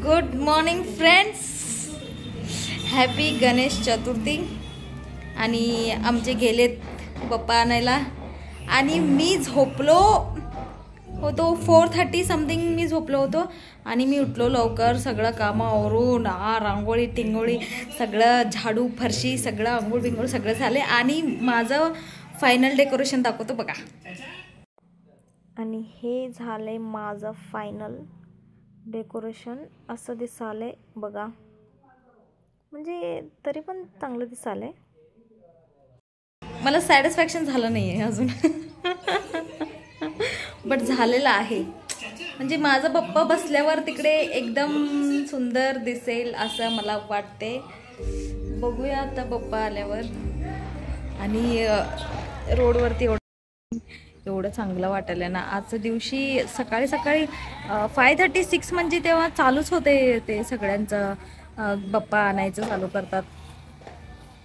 Good morning friends, happy Ganesh Chaturthi. आणि आमचे गेलेत पप्पा आणायला आणि मी झोपलो होतो 4:30 समथिंग मी झोपलो होतो आणि मी उठलो लवकर. सगळं कामं आवरून रांगोळी टिंगोळी सगळं झाडू फरशी सगळं आंघोळ बिंगोळ सगळं झाले आणि माझं फायनल डेकोरेशन दाखवतो बघा. आणि हे झालंय माझं फायनल डेकोरेशन. असं दिसालंय बघा, म्हणजे तरी पण चांगलं दिसालंय. मला सॅटिस्फॅक्शन झालं नाही आहे अजून बट झालेलं आहे. म्हणजे माझा पप्पा बसल्यावर तिकडे एकदम सुंदर दिसेल असं मला वाटते. बघूया आता पप्पा आल्यावर. आणि रोडवरती एवढं चांगलं वाटायलं ना आजच्या दिवशी. सकाळी सकाळी 5:36 म्हणजे तेव्हा चालूच होते ते सगळ्यांचं बाप्पा आणायचं चालू करतात.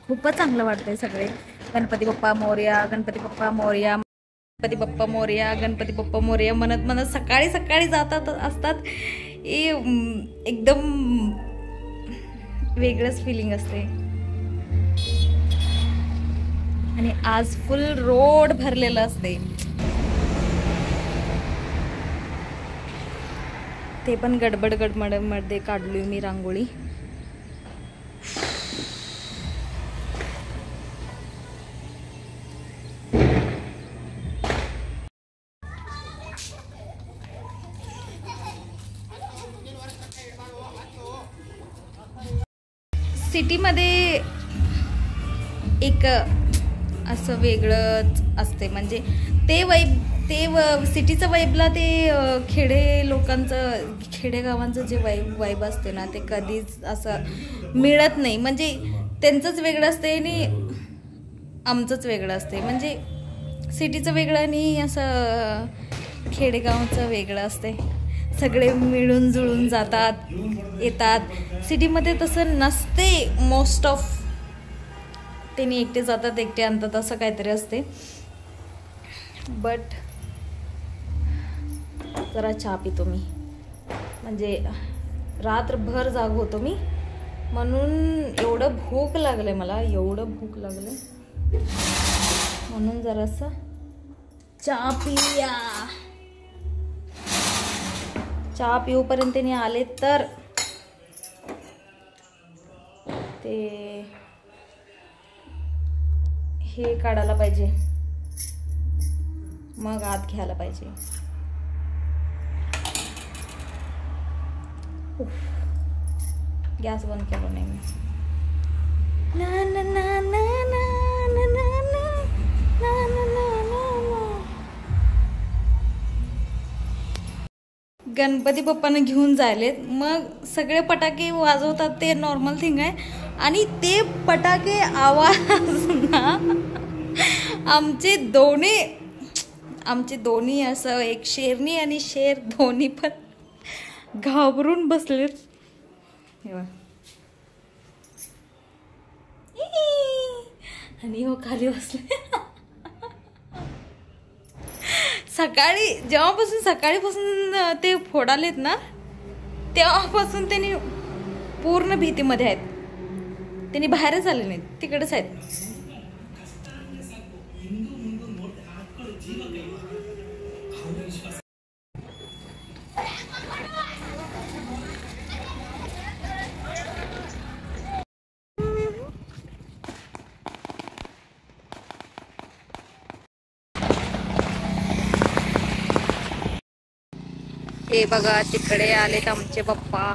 खूपच चांगलं वाटतंय. सगळे गणपती बाप्पा मोरया, गणपती बाप्पा मोरया, गणपती बाप्पा मोरया, गणपती बाप्पा मोरया म्हणत म्हणत सकाळी सकाळी जातात असतात. एकदम वेगळंच फिलिंग असते. आणि आज फुल रोड भरलेलं असते. ते पण गडबड मध्ये काढली मी रांगोळी. सिटीमध्ये एक असं वेगळंच असते. म्हणजे ते सिटीचं वाईबला ते खेडे लोकांचं खेडेगावांचं जे वाईब असते ना ते कधीच असं मिळत नाही. म्हणजे त्यांचंच वेगळं असते आणि आमचंच वेगळं असते. म्हणजे सिटीचं वेगळं आणि असं खेडेगावचं वेगळं असते. सगळे मिळून जुळून जातात येतात. सिटीमध्ये तसं नसते. मोस्ट ऑफ त्यांनी एकटे जातात एकटे आणतात असं काहीतरी असते. बट जरा चहा पितो मी. म्हणजे रात्रभर जाग होतो मी म्हणून एवढं भूक लागले मला, एवढं भूक लागले म्हणून जरासं चहा पिया. चहा पिऊपर्यंत त्यांनी आले तर ते हे काढायला पाहिजे, मग आत घ्यायला पाहिजे. गॅस बंद केला नाही मी. ना ना ना ना ना ना ना ना ना ना. गणपती बाप्पांना घेऊन जायलेत. मग सगळे फटाके वाजवतात ते नॉर्मल थिंग आहे. आणि ते फटाके आवाज ना आमचे दोन्ही असं एक शेरनी आणि शेर दोन्ही पण घाबरून बसलेत. आणि हो खाली बसले. सकाळीपासून ते फोडालेत ना तेव्हापासून त्यांनी पूर्ण भीतीमध्ये आहेत. त्यांनी बाहेरच आले नाहीत, तिकडेच आहेत. हे बघा तिकडे आलेत आमचे पप्पा.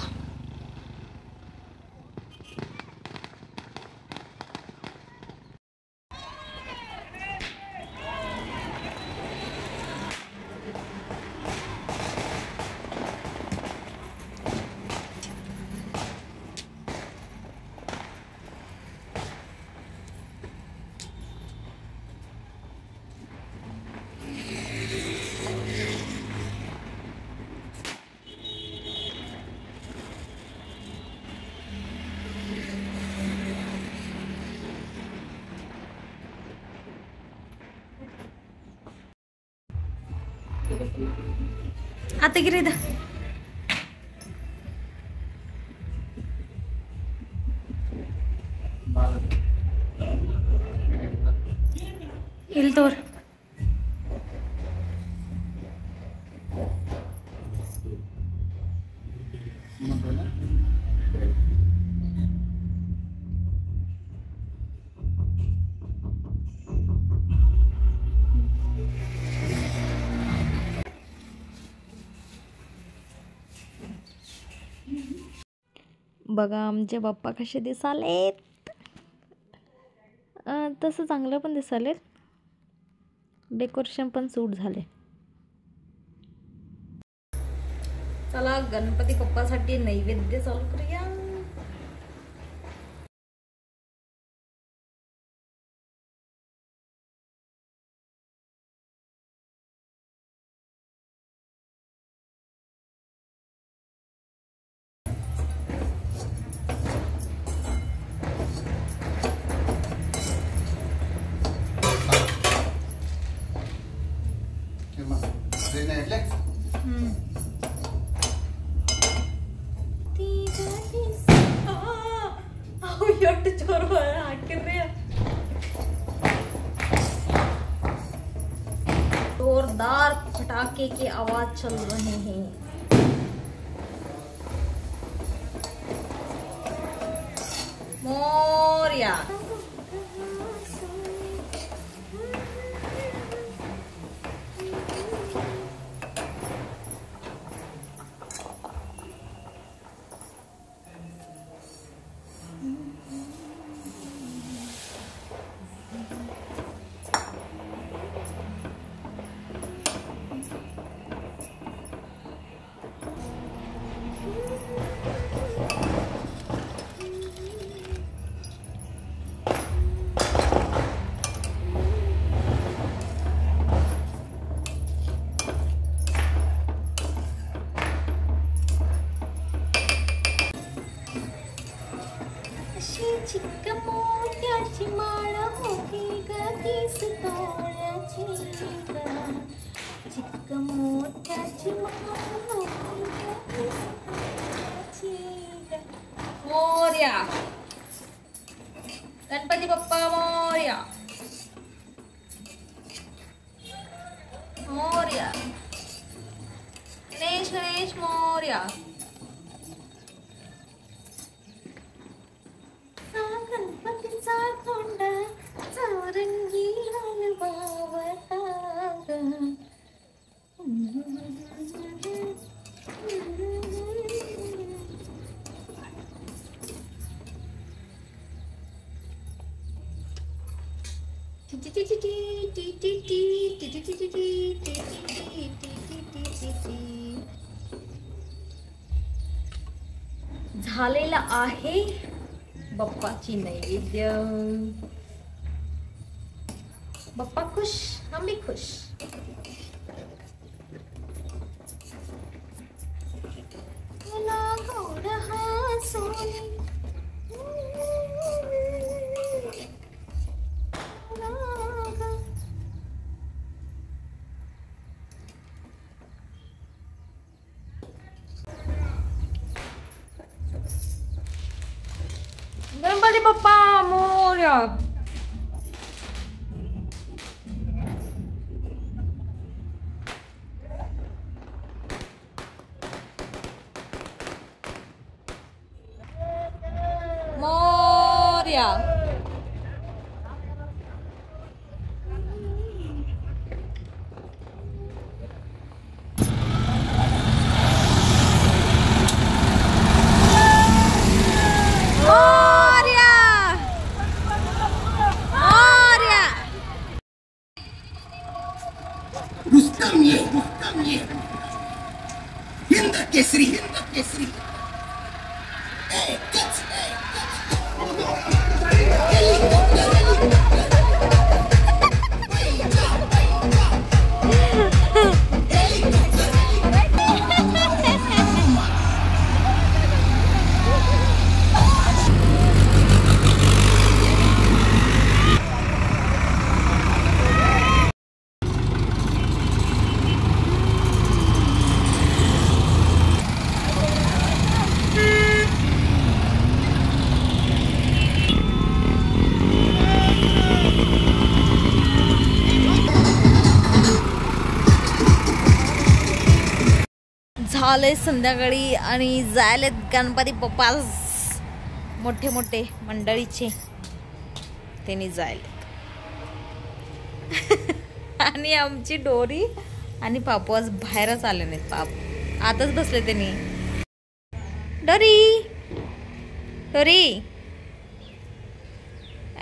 आता गिरे इल तोर बघा आमचे बाप्पा कसे दिसालेत. तसं चांगलं पण दिसालेत. डेकोरेशन पण सूट झाले. चला गणपती बाप्पासाठी नैवेद्य चालू करूया. जोरदार पटाखे की आवाज चल रहे हैं. मोरया. चिक्क मोत्याची माळ होती गतीस तोळ्याची ग. चिक्क मोत्याची माळ होती गतीस तोळ्याची ग. मोरया. गणपती बाप्पा मोरया. मोरया. गणेश गणेश मोरया. गणपतीचा तोंडा चौरंगी हलवावता ग. झालेला आहे बाप्पाची नैवेद्य. बाप्पा खुश, हम भी खुश. मला गोड हसून Ganpati Bappa Morya. Morya. Hinda Kesri, Hinda Kesri. Hey, that's झाले संध्याकाळी आणि जायलेत गणपती बाप्पा मोठे मोठे मंडळीचे त्यांनी जायले आणि आमची डोरी आणि पापू आज बाहेरच आले नाहीत. पाप आताच बसले त्यांनी. डोरी डोरी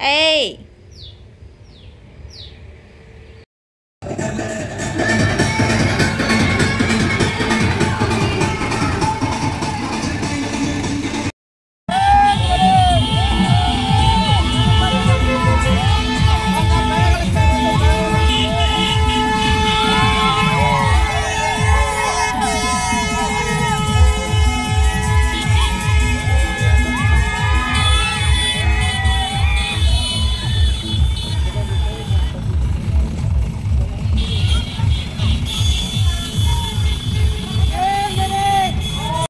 ए